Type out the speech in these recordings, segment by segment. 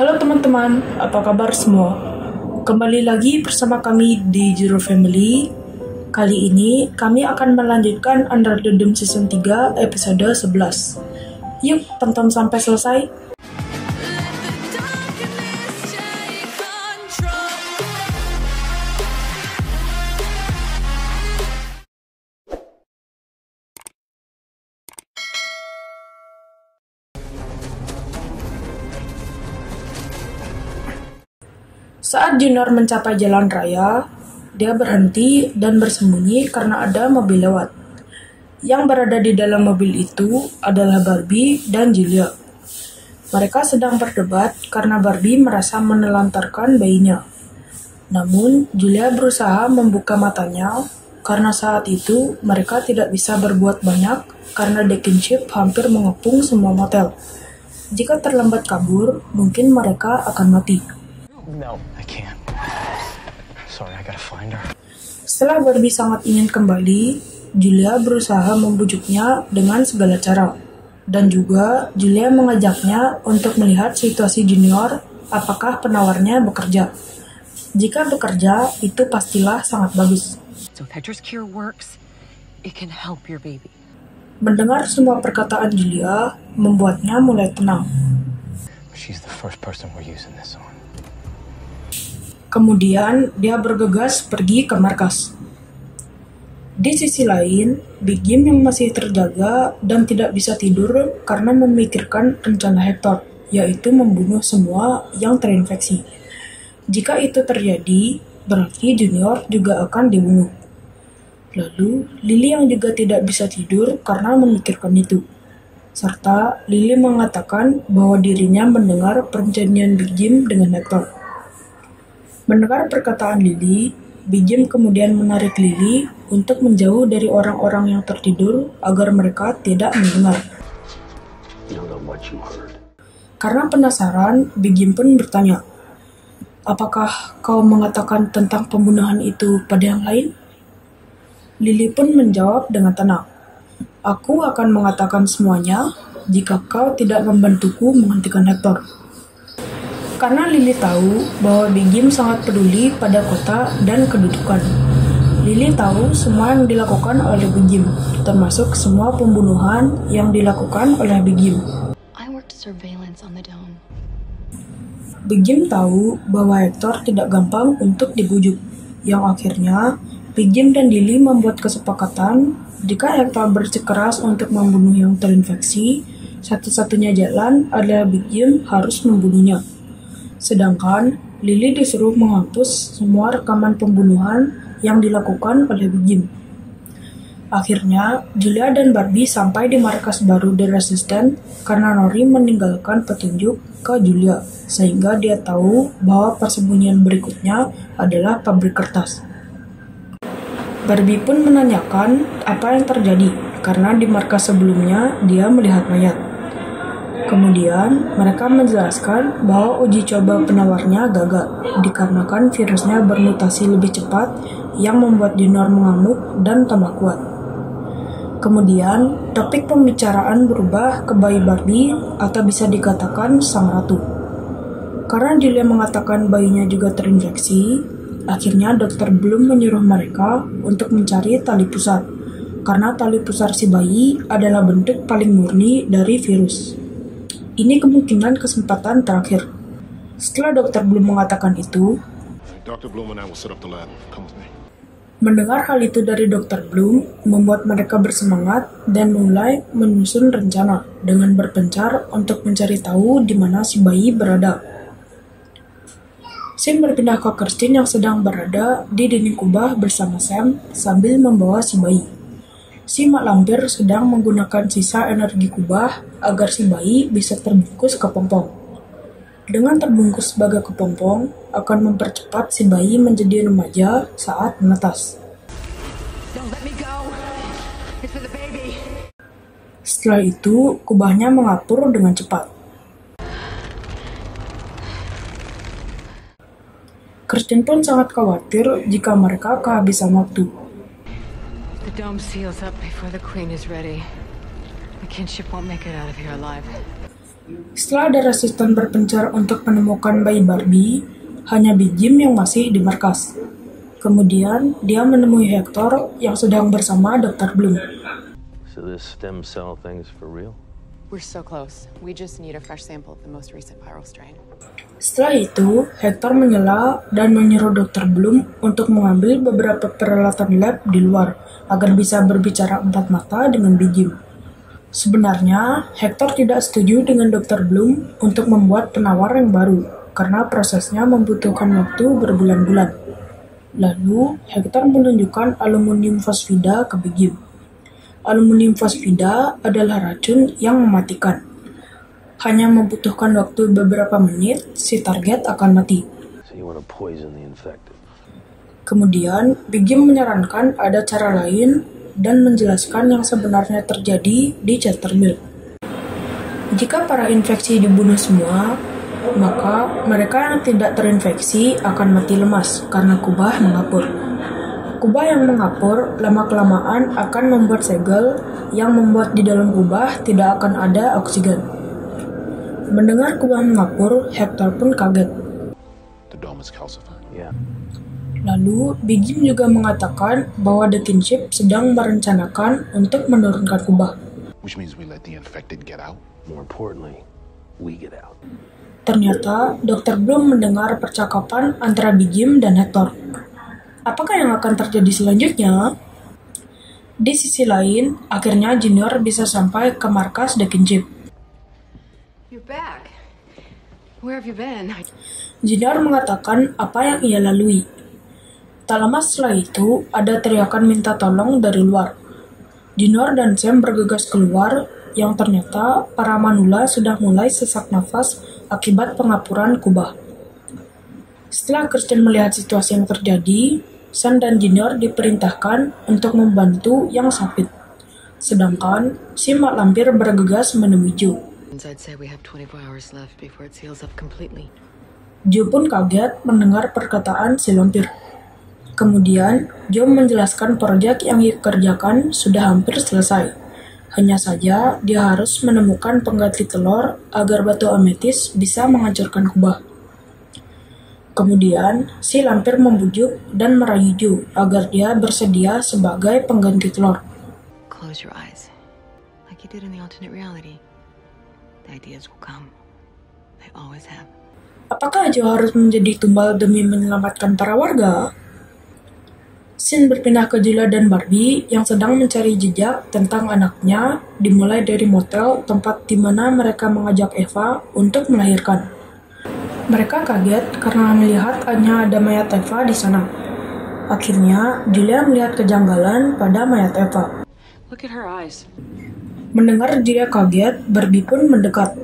Halo teman-teman, apa kabar semua? Kembali lagi bersama kami di Zero Family. Kali ini kami akan melanjutkan Under the Dome Season 3 episode 11. Yuk, tonton sampai selesai. Saat Junior mencapai jalan raya, dia berhenti dan bersembunyi karena ada mobil lewat. Yang berada di dalam mobil itu adalah Barbie dan Julia. Mereka sedang berdebat karena Barbie merasa menelantarkan bayinya. Namun, Julia berusaha membuka matanya karena saat itu mereka tidak bisa berbuat banyak karena Deaconship hampir mengepung semua motel. Jika terlambat kabur, mungkin mereka akan mati. No, I can't. Sorry, I gotta find her. Setelah Barbie sangat ingin kembali, Julia berusaha membujuknya dengan segala cara. Dan juga Julia mengajaknya untuk melihat situasi Junior, apakah penawarnya bekerja. Jika bekerja, itu pastilah sangat bagus. So if Hector's cure works, it can help your baby. Mendengar semua perkataan Julia, membuatnya mulai tenang. She's the first person we're using this on. Kemudian, dia bergegas pergi ke markas. Di sisi lain, Big Jim yang masih terjaga dan tidak bisa tidur karena memikirkan rencana Hector, yaitu membunuh semua yang terinfeksi. Jika itu terjadi, berarti Junior juga akan dibunuh. Lalu, Lily yang juga tidak bisa tidur karena memikirkan itu. Serta, Lily mengatakan bahwa dirinya mendengar perjanjian Big Jim dengan Hector. Mendengar perkataan Lily, Big Jim kemudian menarik Lily untuk menjauh dari orang-orang yang tertidur agar mereka tidak mendengar. Karena penasaran, Big Jim pun bertanya, "Apakah kau mengatakan tentang pembunuhan itu pada yang lain?" Lily pun menjawab dengan tenang, "Aku akan mengatakan semuanya jika kau tidak membantuku menghentikan Hector." Karena Lily tahu bahwa Big Jim sangat peduli pada kota dan kedudukan. Lily tahu semua yang dilakukan oleh Big Jim, termasuk semua pembunuhan yang dilakukan oleh Big Jim. I worked surveillance on the dome. Big Jim tahu bahwa Hector tidak gampang untuk dibujuk, yang akhirnya Big Jim dan Lily membuat kesepakatan jika Hector bersikeras untuk membunuh yang terinfeksi, satu-satunya jalan adalah Big Jim harus membunuhnya. Sedangkan Lily disuruh menghapus semua rekaman pembunuhan yang dilakukan oleh Big Jim. Akhirnya, Julia dan Barbie sampai di markas baru The Resistance karena Nori meninggalkan petunjuk ke Julia, sehingga dia tahu bahwa persembunyian berikutnya adalah pabrik kertas. Barbie pun menanyakan apa yang terjadi, karena di markas sebelumnya dia melihat mayat. Kemudian, mereka menjelaskan bahwa uji coba penawarnya gagal dikarenakan virusnya bermutasi lebih cepat yang membuat Junior mengamuk dan tambah kuat. Kemudian, topik pembicaraan berubah ke bayi Barbie atau bisa dikatakan sang ratu. Karena Julia mengatakan bayinya juga terinfeksi, akhirnya Dr. Bloom menyuruh mereka untuk mencari tali pusar, karena tali pusar si bayi adalah bentuk paling murni dari virus. Ini kemungkinan kesempatan terakhir. Setelah Dr. Bloom mengatakan itu, Dr. Bloom and I will set up the lab. Come with me. mendengar hal itu dari Dr. Bloom membuat mereka bersemangat dan mulai menyusun rencana dengan berpencar untuk mencari tahu di mana si bayi berada. Sam berpindah ke Kirsten yang sedang berada di dinding kubah bersama Sam sambil membawa si bayi. Si mak lampir sedang menggunakan sisa energi kubah agar si bayi bisa terbungkus kepompong. Dengan terbungkus sebagai kepompong, akan mempercepat si bayi menjadi remaja saat menetas. Don't let me go. It's for the baby. Setelah itu, kubahnya mengapur dengan cepat. Kirsten pun sangat khawatir jika mereka kehabisan waktu. The dome seals up before the queen is ready. The kinship won't make it out of here alive. Setelah ada resisten berpencar untuk menemukan bayi Barbie, hanya Big Jim yang masih di markas. Kemudian, dia menemui Hector yang sedang bersama Dr. Bloom. So this stem cell thing is for real? We're so close. We just need a fresh sample of the most recent viral strain. Setelah itu, Hector menyela dan menyuruh Dr. Bloom untuk mengambil beberapa peralatan lab di luar agar bisa berbicara empat mata dengan Big Jim. Sebenarnya, Hector tidak setuju dengan Dr. Bloom untuk membuat penawar yang baru karena prosesnya membutuhkan waktu berbulan-bulan. Lalu, Hector menunjukkan aluminium fosfida ke Big Jim. Aluminium fosfida adalah racun yang mematikan. Hanya membutuhkan waktu beberapa menit, si target akan mati. So you want to poison the infected? Kemudian, Big Jim menyarankan ada cara lain dan menjelaskan yang sebenarnya terjadi di Chesterfield. Jika para infeksi dibunuh semua, maka mereka yang tidak terinfeksi akan mati lemas karena kubah mengapur. Kubah yang mengapur lama-kelamaan akan membuat segel yang membuat di dalam kubah tidak akan ada oksigen. Mendengar kubah mengapur, Hector pun kaget. The dome is calcified. Yeah. Lalu, Big Jim juga mengatakan bahwa The Kinship sedang merencanakan untuk menurunkan kubah. Which means we let the infected get out. More importantly, we get out. Ternyata, Dr. Bloom mendengar percakapan antara Big Jim dan Hector. Apakah yang akan terjadi selanjutnya? Di sisi lain, akhirnya Junior bisa sampai ke markas The Kinship. You're back. Where have you been? Junior mengatakan apa yang ia lalui. Tak lama setelah itu, ada teriakan minta tolong dari luar. Junior dan Sam bergegas keluar, yang ternyata para manula sudah mulai sesak nafas akibat pengapuran kubah. Setelah Kirsten melihat situasi yang terjadi, Sam dan Junior diperintahkan untuk membantu yang sakit. Sedangkan si mak lampir bergegas menemui Joe. I'd say we have 24 hours left before it seals up completely. Joe pun kaget mendengar perkataan si lampir. Kemudian, Joe menjelaskan proyek yang dikerjakan sudah hampir selesai. Hanya saja, dia harus menemukan pengganti telur agar batu ametis bisa menghancurkan kubah. Kemudian, si lampir membujuk dan merayu Joe agar dia bersedia sebagai pengganti telur. Close your eyes. Like you did in the alternate reality. The ideas will come. They always have. Apakah Joe harus menjadi tumbal demi menyelamatkan para warga? Scene berpindah ke Julia dan Barbie yang sedang mencari jejak tentang anaknya, dimulai dari motel tempat di mana mereka mengajak Eva untuk melahirkan. Mereka kaget karena melihat hanya ada mayat Eva di sana. Akhirnya, Julia melihat kejanggalan pada mayat Eva. Look at her eyes. Mendengar Julia kaget, Barbie pun mendekat.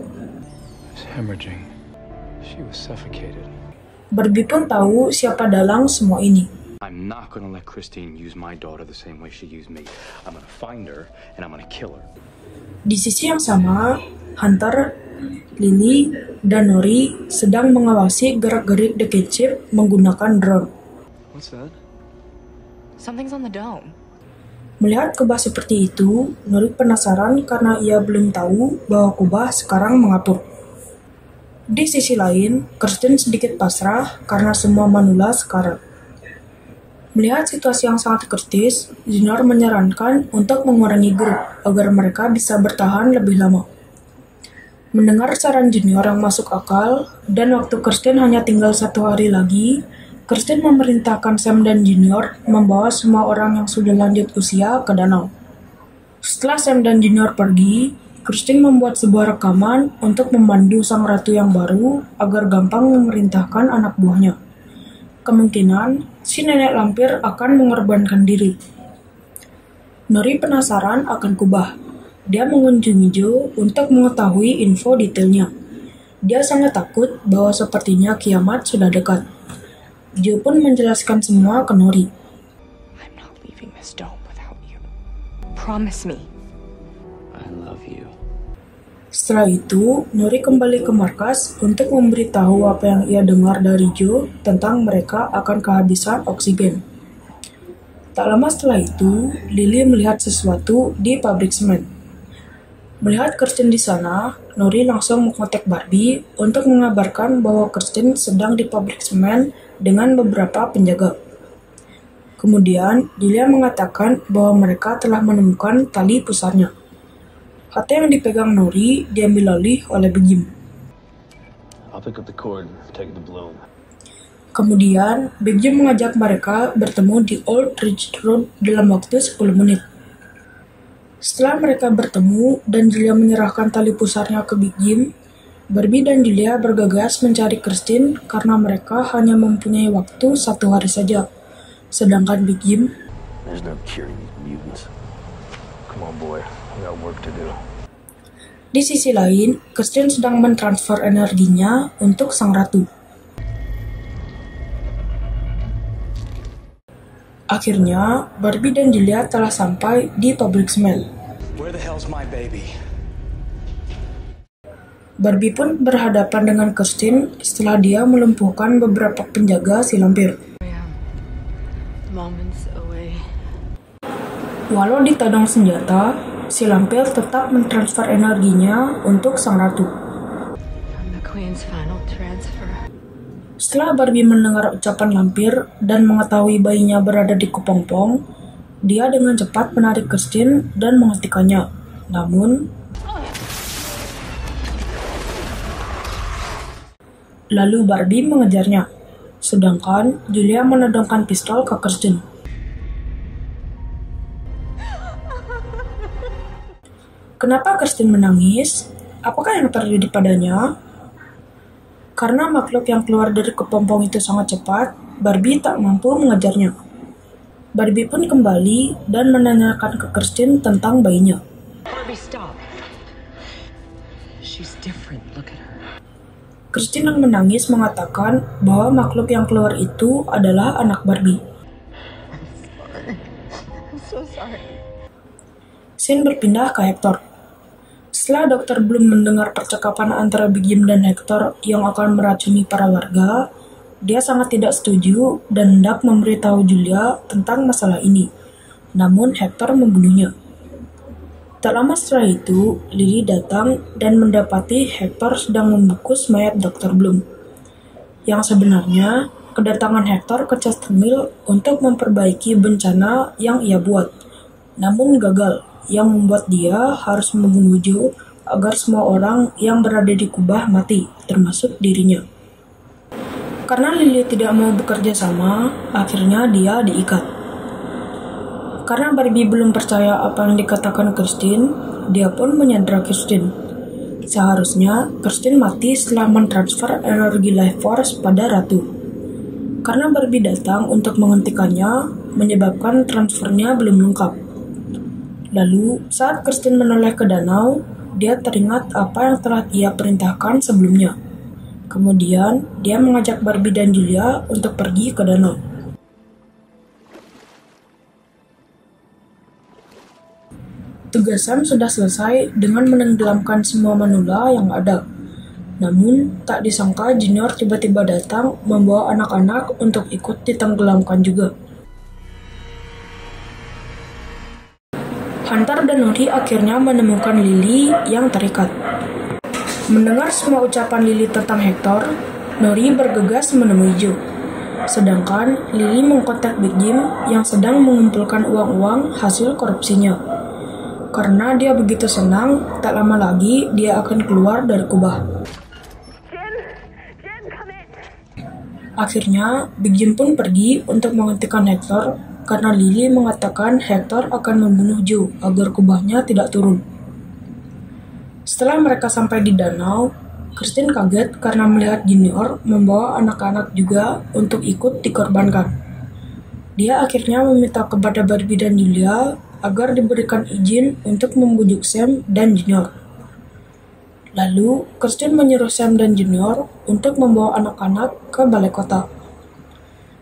It's hemorrhaging. She was suffocated. Barbie pun tahu siapa dalang semua ini. I'm not gonna let Christine use my daughter the same way she used me. I'm gonna find her and I'm gonna kill her. Di sisi yang sama, Hunter, Lily, dan Nori sedang mengawasi gerak-gerik The Kinship menggunakan drone. What's that? Something's on the dome. Melihat kubah seperti itu, Nori penasaran karena ia belum tahu bahwa kubah sekarang mengapur. Di sisi lain, Kirsten sedikit pasrah karena semua manula sekarat. Melihat situasi yang sangat kritis, Junior menyarankan untuk mengurangi grup agar mereka bisa bertahan lebih lama. Mendengar saran Junior yang masuk akal, dan waktu Kirsten hanya tinggal 1 hari lagi, Kirsten memerintahkan Sam dan Junior membawa semua orang yang sudah lanjut usia ke danau. Setelah Sam dan Junior pergi, Kirsten membuat sebuah rekaman untuk memandu sang ratu yang baru agar gampang memerintahkan anak buahnya. Kemungkinan, si nenek lampir akan mengorbankan diri. Nori penasaran akan kubah. Dia mengunjungi Joe untuk mengetahui info detailnya. Dia sangat takut bahwa sepertinya kiamat sudah dekat. Joe pun menjelaskan semua ke Nori. I'm not leaving this dome without you. Promise me. I love you. Setelah itu, Nori kembali ke markas untuk memberitahu apa yang ia dengar dari Joe tentang mereka akan kehabisan oksigen. Tak lama setelah itu, Lily melihat sesuatu di pabrik semen. Melihat Kirsten di sana, Nori langsung mengontak Barbie untuk mengabarkan bahwa Kirsten sedang di pabrik semen dengan beberapa penjaga. Kemudian, Julia mengatakan bahwa mereka telah menemukan tali pusarnya. Hati yang dipegang Nori diambil alih oleh Big Jim. I'll pick up the cord and take it to Bloom. Kemudian, Big Jim mengajak mereka bertemu di Old Ridge Road dalam waktu 10 menit. Setelah mereka bertemu dan Julia menyerahkan tali pusarnya ke Big Jim, Barbie dan Julia bergegas mencari Kirsten karena mereka hanya mempunyai waktu 1 hari saja. Sedangkan Big Jim, There's no curing these mutants. Come on, boy. We got work to do. di sisi lain, Kirsten sedang mentransfer energinya untuk sang ratu. Akhirnya, Barbie dan Julia telah sampai di pabrik semen. Where the hell's my baby? Barbie pun berhadapan dengan Kirsten setelah dia melumpuhkan beberapa penjaga si lampir. Moments away. Walau ditodong senjata, si lampir tetap mentransfer energinya untuk sang ratu. From the Queen's final transfer. Setelah Barbie mendengar ucapan lampir dan mengetahui bayinya berada di kepompong, dia dengan cepat menarik Kirsten dan menghentikannya. Namun, lalu Barbie mengejarnya, sedangkan Julia menodongkan pistol ke Kirsten. Kenapa Kirsten menangis? Apakah yang terjadi padanya? Karena makhluk yang keluar dari kepompong itu sangat cepat, Barbie tak mampu mengejarnya. Barbie pun kembali dan menanyakan ke Kirsten tentang bayinya. Barbie, stop. She's different. Look at her. Kirsten yang menangis mengatakan bahwa makhluk yang keluar itu adalah anak Barbie. I'm so sorry. Scene berpindah ke Hector. Setelah Dr. Bloom mendengar percakapan antara Big Jim dan Hector yang akan meracuni para warga, dia sangat tidak setuju dan hendak memberitahu Julia tentang masalah ini. Namun Hector membunuhnya. Tak lama setelah itu, Lily datang dan mendapati Hector sedang membungkus mayat Dr. Bloom. Yang sebenarnya, kedatangan Hector ke Chester Mill untuk memperbaiki bencana yang ia buat, namun gagal, yang membuat dia harus membunuh Joe agar semua orang yang berada di kubah mati, termasuk dirinya. Karena Lily tidak mau bekerja sama, akhirnya dia diikat. Karena Barbie belum percaya apa yang dikatakan Kirsten, dia pun menyandra Kirsten. Seharusnya Kirsten mati setelah mentransfer energi Life Force pada Ratu. Karena Barbie datang untuk menghentikannya, menyebabkan transfernya belum lengkap. Lalu, saat Kirsten menoleh ke danau, dia teringat apa yang telah ia perintahkan sebelumnya. Kemudian, dia mengajak Barbie dan Julia untuk pergi ke danau. Tugas Sam sudah selesai dengan menenggelamkan semua manula yang ada. Namun, tak disangka Junior tiba-tiba datang membawa anak-anak untuk ikut ditenggelamkan juga. Hunter dan Nori akhirnya menemukan Lily yang terikat. Mendengar semua ucapan Lily tentang Hector, Nori bergegas menemui Joe. Sedangkan Lily mengkontak Big Jim yang sedang mengumpulkan uang-uang hasil korupsinya. Karena dia begitu senang, tak lama lagi dia akan keluar dari kubah. Akhirnya, Big Jim pun pergi untuk menghentikan Hector karena Lily mengatakan Hector akan membunuh Joe agar kubahnya tidak turun. Setelah mereka sampai di danau, Kirsten kaget karena melihat Junior membawa anak-anak juga untuk ikut dikorbankan. Dia akhirnya meminta kepada Barbie dan Julia agar diberikan izin untuk membujuk Sam dan Junior. Lalu, Kirsten menyuruh Sam dan Junior untuk membawa anak-anak ke balai kota.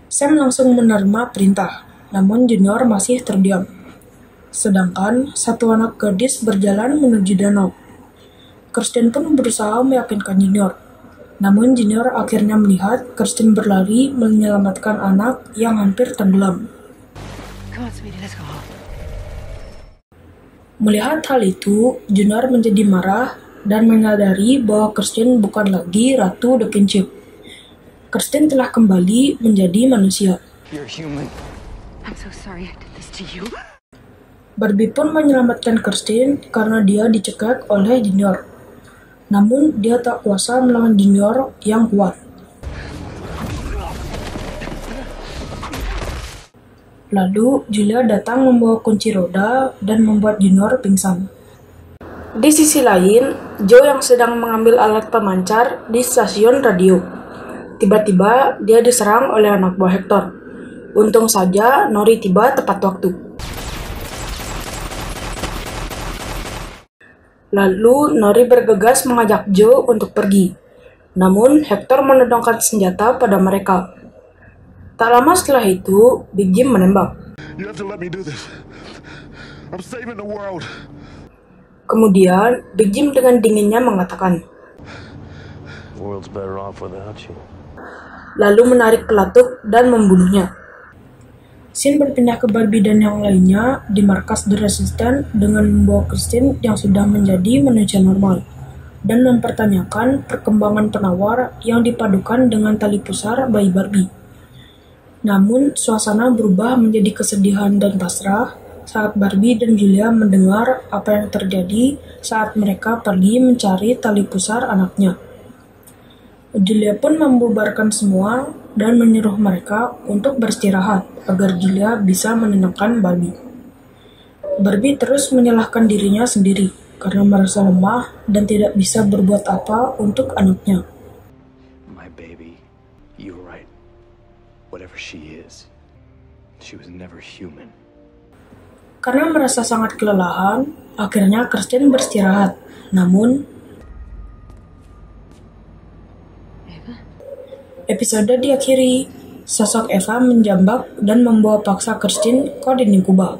Sam langsung menerima perintah, namun Junior masih terdiam. Sedangkan satu anak gadis berjalan menuju danau. Kirsten pun berusaha meyakinkan Junior. Namun Junior akhirnya melihat Kirsten berlari menyelamatkan anak yang hampir tenggelam. Come on, sweetie, let's go home. Melihat hal itu, Junior menjadi marah dan menyadari bahwa Kirsten bukan lagi Ratu The Kinship. Kirsten telah kembali menjadi manusia. You're human. I'm so sorry I did this to you. Barbie pun menyelamatkan Kirsten karena dia dicekik oleh Junior. Namun, dia tak kuasa melawan Junior yang kuat. Lalu, Julia datang membawa kunci roda dan membuat Junior pingsan. Di sisi lain, Joe yang sedang mengambil alat pemancar di stasiun radio. Tiba-tiba, dia diserang oleh anak buah Hector. Untung saja, Nori tiba tepat waktu. Lalu, Nori bergegas mengajak Joe untuk pergi. Namun, Hector menodongkan senjata pada mereka. Tak lama setelah itu, Big Jim menembak. You have to let me do this. I'm saving the world. Kemudian, Big Jim dengan dinginnya mengatakan, The world's better off without you. lalu menarik pelatuk dan membunuhnya. Scene berpindah ke Barbie dan yang lainnya di markas The Resistance dengan membawa Kirsten yang sudah menjadi manusia normal dan mempertanyakan perkembangan penawar yang dipadukan dengan tali pusar bayi Barbie. Namun, suasana berubah menjadi kesedihan dan pasrah saat Barbie dan Julia mendengar apa yang terjadi saat mereka pergi mencari tali pusar anaknya. Julia pun membubarkan semua dan menyuruh mereka untuk beristirahat agar Julia bisa menenangkan Barbie. Barbie terus menyalahkan dirinya sendiri karena merasa lemah dan tidak bisa berbuat apa untuk anaknya. My baby, you're right. Whatever she was never human. Karena merasa sangat kelelahan, akhirnya Kirsten beristirahat. Namun, episode diakhiri. Sosok Eva menjambak dan membawa paksa Kirsten ke dinding kubah.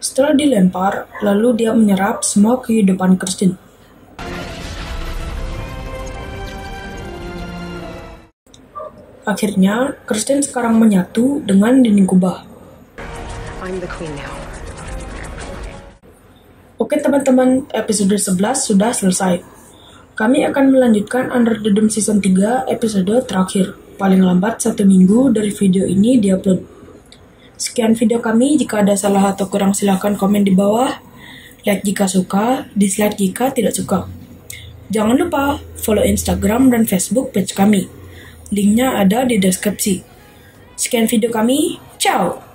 Setelah dilempar, lalu dia menyerap semua kehidupan Kirsten. Akhirnya, Kirsten sekarang menyatu dengan dinding kubah. I'm the queen now. Oke teman-teman, episode 11 sudah selesai. Kami akan melanjutkan Under the Dome Season 3 episode terakhir, paling lambat 1 minggu dari video ini diupload. Sekian video kami, jika ada salah atau kurang silahkan komen di bawah. Like jika suka, dislike jika tidak suka. Jangan lupa follow Instagram dan Facebook page kami. Linknya ada di deskripsi. Sekian video kami, ciao!